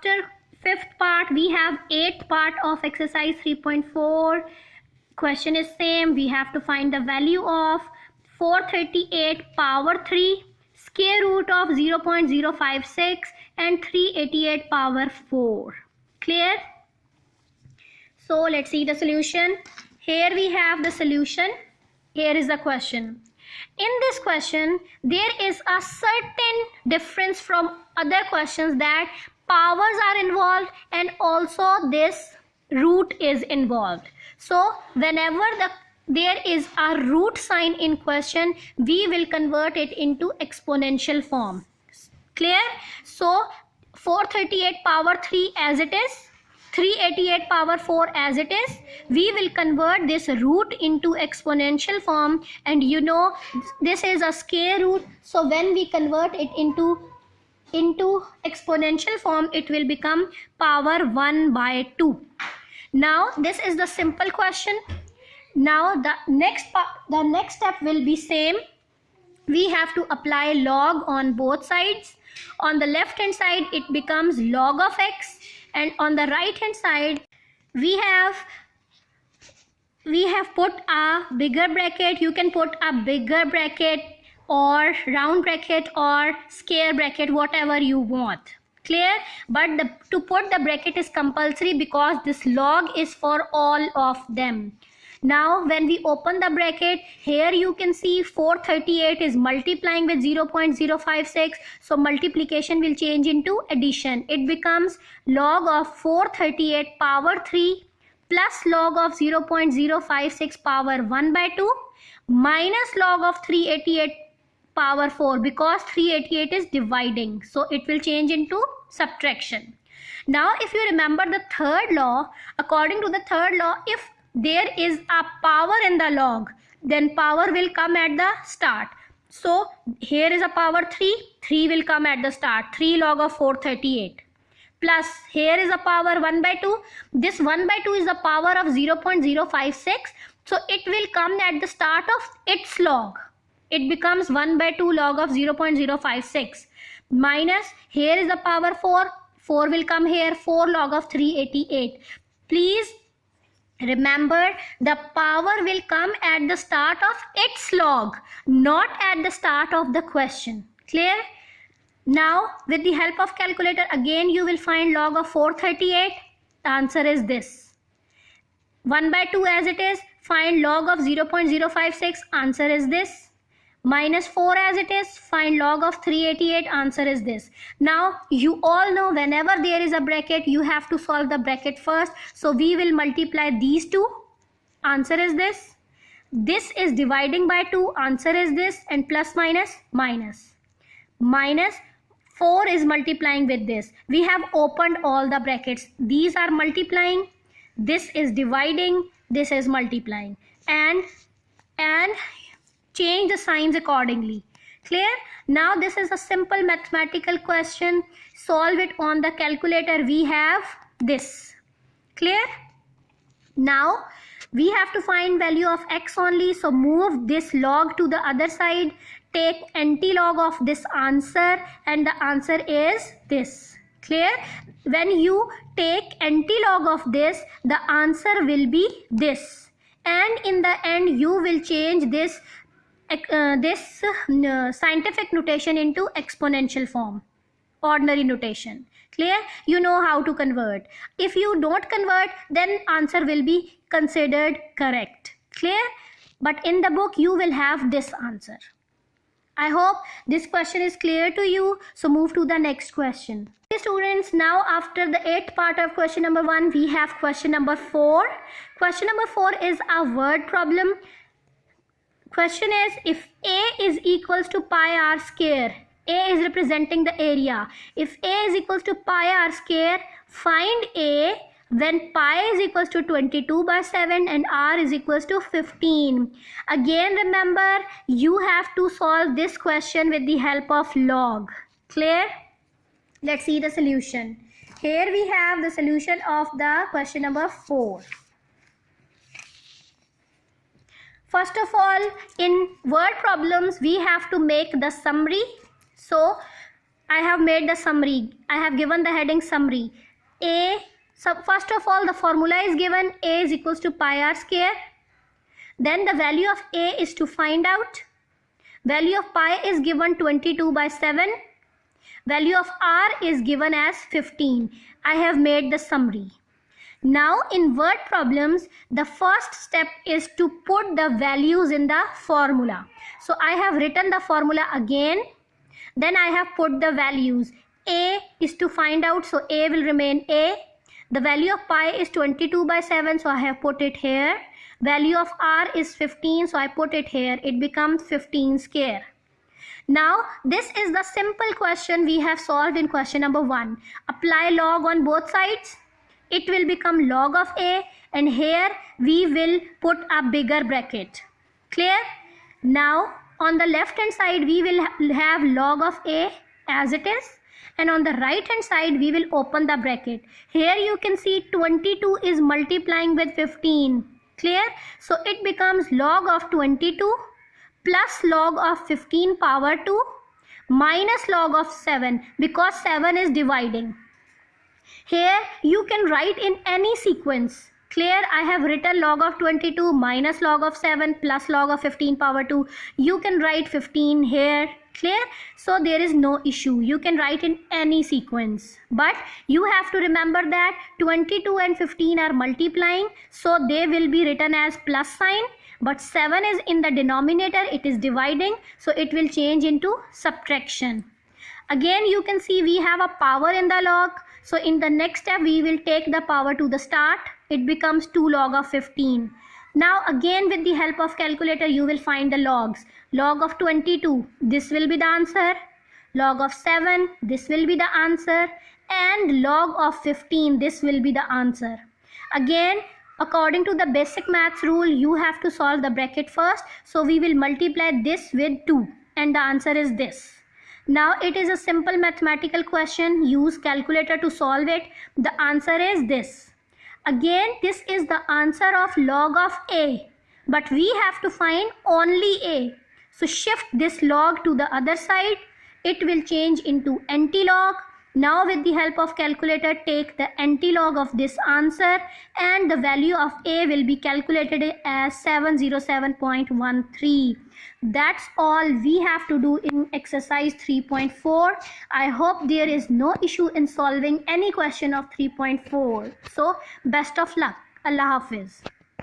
after fifth part we have eighth part of exercise 3.4. Question is same. We have to find the value of 438 power 3, square root of 0.056 and 388 power 4. Clear? So let's see the solution. Here we have the solution. Here is the question. In this question, there is a certain difference from other questions that powers are involved and also this root is involved. So whenever there is a root sign in question, we will convert it into exponential form. Clear? So 438 power 3 as it is, 388 power 4 as it is, we will convert this root into exponential form, and you know this is a square root, so when we convert it into exponential form, it will become power 1 by 2. Now this is the simple question. Now the next step will be same. We have to apply log on both sides. On the left hand side it becomes log of x, and on the right hand side we have put a bigger bracket. You can put a bigger bracket or round bracket or square bracket, whatever you want. Clear? But to put the bracket is compulsory because this log is for all of them. Now when we open the bracket, here you can see 438 is multiplying with 0.056, so multiplication will change into addition. It becomes log of 438 power 3 plus log of 0.056 power 1 by 2 minus log of 388 power 4, because 388 is dividing, so it will change into subtraction. Now if you remember the third law, according to the third law, if there is a power in the log, then power will come at the start. So here is a power 3 will come at the start, 3 log of 438, plus here is a power 1 by 2. This 1 by 2 is the power of 0.056, so it will come at the start of its log. It becomes 1 by 2 log of 0.056 minus here is the power 4 will come here, 4 log of 388. Please remember, the power will come at the start of its log, not at the start of the question. Clear? Now with the help of calculator, again you will find log of 438. The answer is this. 1 by 2 as it is, find log of 0.056, answer is this. Minus 4 as it is, find log of 388, answer is this. Now you all know whenever there is a bracket, you have to solve the bracket first, so we will multiply these two, answer is this. This is dividing by 2, answer is this, and plus minus minus. Minus 4 is multiplying with this. We have opened all the brackets. These are multiplying, this is dividing, this is multiplying, and change the signs accordingly. Clear? Now this is a simple mathematical question. Solve it on the calculator. We have this. Clear? Now we have to find value of x only, so move this log to the other side, take anti-log of this answer, and the answer is this. Clear? When you take anti-log of this, the answer will be this, and in the end you will change this scientific notation into exponential form, ordinary notation. Clear? You know how to convert. If you don't convert, then answer will be considered correct. Clear? But in the book you will have this answer. I hope this question is clear to you, so move to the next question. Okay, students, now after the 8th part of question number 1, we have question number 4. Question number 4 is a word problem. Question is, if A is equals to pi r square, A is representing the area. If A is equals to pi r square, find A when pi is equals to 22 by 7 and r is equals to 15. Again remember, you have to solve this question with the help of log. Clear? Let's see the solution. Here we have the solution of the question number 4. First of all, in word problems, we have to make the summary. So I have made the summary. I have given the heading summary. A, so first of all, the formula is given. A is equals to pi r square. Then the value of A is to find out. Value of pi is given 22/7. Value of r is given as 15. I have made the summary. Now in word problems, the first step is to put the values in the formula. So I have written the formula again. Then I have put the values. A is to find out, so A will remain A. The value of pi is 22/7, so I have put it here. Value of r is 15, so I put it here. It becomes 15 square. Now this is the simple question we have solved in question number 1. Apply log on both sides. It will become log of A, and here we will put a bigger bracket. Clear? Now on the left hand side we will have log of A as it is, and on the right hand side we will open the bracket. Here you can see 22 is multiplying with 15. Clear? So it becomes log of 22 plus log of 15 power 2 minus log of 7, because 7 is dividing. Here you can write in any sequence. Clear? I have written log of 22 minus log of 7 plus log of 15 power 2. You can write 15 here. Clear? So there is no issue. You can write in any sequence. But you have to remember that 22 and 15 are multiplying, so they will be written as plus sign. But 7 is in the denominator, it is dividing, so it will change into subtraction. Again you can see we have a power in the log. So in the next step we will take the power to the start. It becomes 2 log of 15. Now again with the help of calculator you will find the logs. Log of 22, this will be the answer. Log of 7, this will be the answer. And log of 15, this will be the answer. Again, according to the basic maths rule, you have to solve the bracket first. So we will multiply this with 2 and the answer is this. Now it is a simple mathematical question. Use calculator to solve it. The answer is this. Again, this is the answer of log of A, but we have to find only A. So shift this log to the other side. It will change into anti-log. Now with the help of calculator, take the anti-log of this answer, and the value of A will be calculated as 707.13. That's all we have to do in exercise 3.4. I hope there is no issue in solving any question of 3.4. So best of luck. Allah Hafiz.